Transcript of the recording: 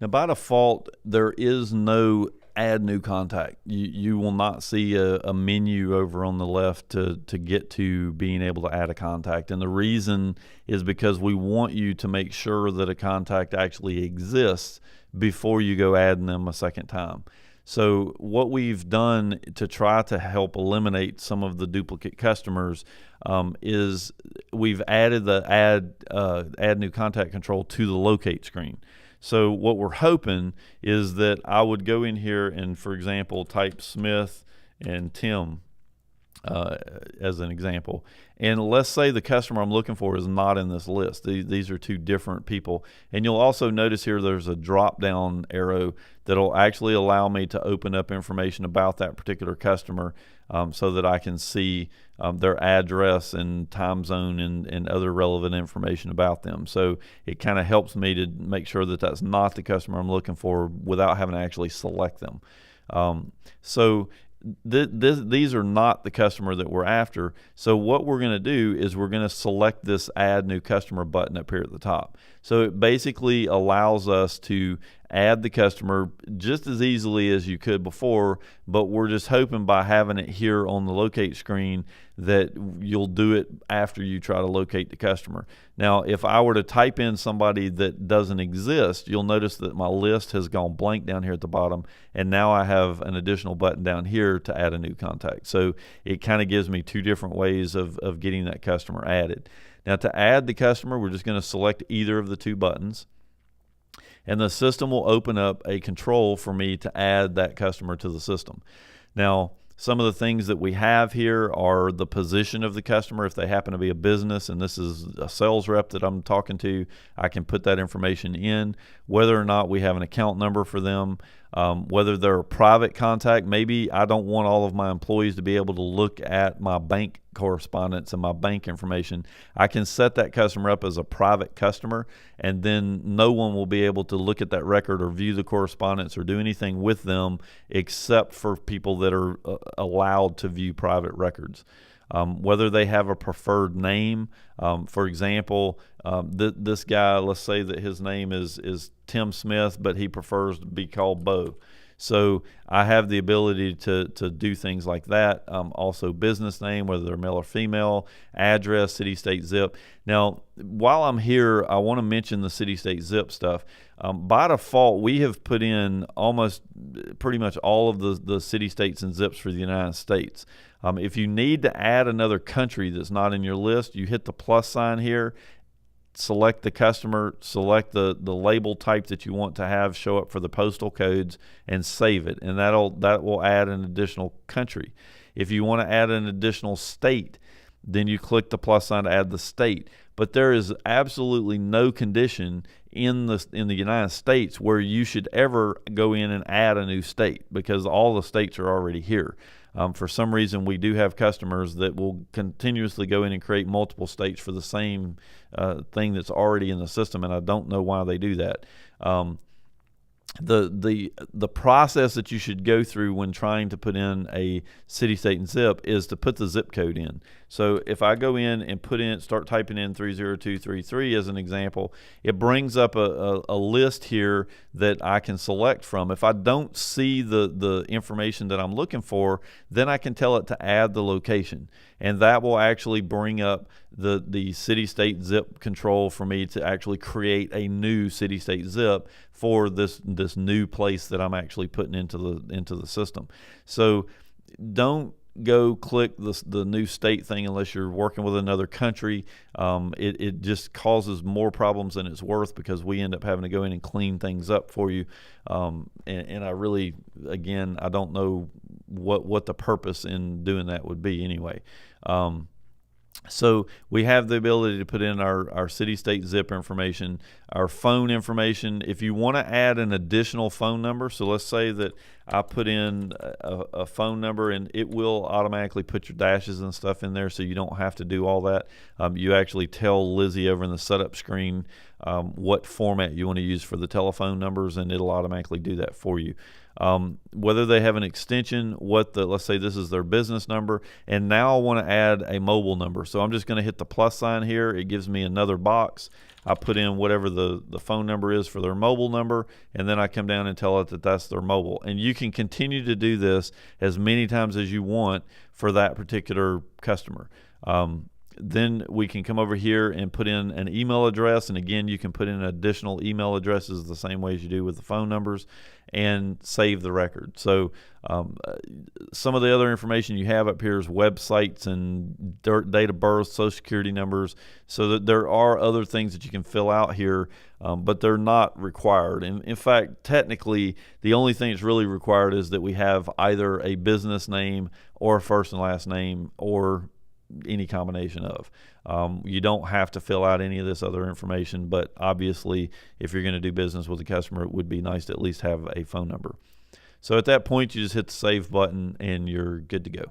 Now, by default, there is no add new contact. You will not see a menu over on the left to get to being able to add a contact. And the reason is because we want you to make sure that a contact actually exists before you go adding them a second time. So what we've done to try to help eliminate some of the duplicate customers is we've added the add new contact control to the locate screen. So what we're hoping is that I would go in here and, for example, type Smith and Tim as an example. And let's say the customer I'm looking for is not in this list. These are two different people. And you'll also notice here there's a drop down arrow that'll actually allow me to open up information about that particular customer so that I can see their address and time zone and other relevant information about them. So it kind of helps me to make sure that that's not the customer I'm looking for without having to actually select them. These are not the customer that we're after. So what we're going to do is we're going to select this add new customer button up here at the top. So it basically allows us to add the customer just as easily as you could before, but we're just hoping by having it here on the locate screen that you'll do it after you try to locate the customer. Now, if I were to type in somebody that doesn't exist, you'll notice that my list has gone blank down here at the bottom, and now I have an additional button down here to add a new contact. So it kind of gives me two different ways of getting that customer added. Now, to add the customer, we're just going to select either of the two buttons, and the system will open up a control for me to add that customer to the system. Now, some of the things that we have here are the position of the customer. If they happen to be a business and this is a sales rep that I'm talking to, I can put that information in. Whether or not we have an account number for them, whether they're a private contact. Maybe I don't want all of my employees to be able to look at my bank correspondence and my bank information. I can set that customer up as a private customer, and then no one will be able to look at that record or view the correspondence or do anything with them except for people that are allowed to view private records. Whether they have a preferred name, for example, this guy, let's say that his name is Tim Smith, but he prefers to be called Bo. So I have the ability to do things like that. Also business name, whether they're male or female, address, city, state, zip. Now, while I'm here, I want to mention the city, state, zip stuff. By default, we have put in almost pretty much all of the city, states, and zips for the United States. If you need to add another country that's not in your list, you hit the plus sign here, select the customer, select the label type that you want to have show up for the postal codes, and save it, and that will add an additional country. If you want to add an additional state, then you click the plus sign to add the state. But there is absolutely no condition in the United States where you should ever go in and add a new state, because all the states are already here. For some reason, we do have customers that will continuously go in and create multiple states for the same thing that's already in the system, and I don't know why they do that. The process that you should go through when trying to put in a city, state, and zip is to put the zip code in. So if I go in and start typing in 30233 as an example, it brings up a list here that I can select from. If I don't see the information that I'm looking for, then I can tell it to add the location, and that will actually bring up the city, state, zip control for me to actually create a new city, state, zip for this new place that I'm actually putting into the system. So don't go click the new state thing unless you're working with another country. It just causes more problems than it's worth, because we end up having to go in and clean things up for you. And I really, again, I don't know what the purpose in doing that would be anyway. So we have the ability to put in our city, state, zip information, our phone information. If you want to add an additional phone number, so let's say that I put in a phone number, and it will automatically put your dashes and stuff in there, so you don't have to do all that. You actually tell Lizzie over in the setup screen what format you want to use for the telephone numbers, and it'll automatically do that for you. Whether they have an extension, let's say this is their business number, and now I want to add a mobile number. So I'm just going to hit the plus sign here. It gives me another box. I put in whatever the phone number is for their mobile number, and then I come down and tell it that that's their mobile. And you can continue to do this as many times as you want for that particular customer. Then we can come over here and put in an email address. And again, you can put in additional email addresses the same way as you do with the phone numbers, and save the record. So some of the other information you have up here is websites and date of birth, social security numbers. So that there are other things that you can fill out here, but they're not required. And in fact, technically, the only thing that's really required is that we have either a business name or a first and last name, or any combination of. You don't have to fill out any of this other information, but obviously if you're going to do business with a customer, it would be nice to at least have a phone number. So at that point, you just hit the save button and you're good to go.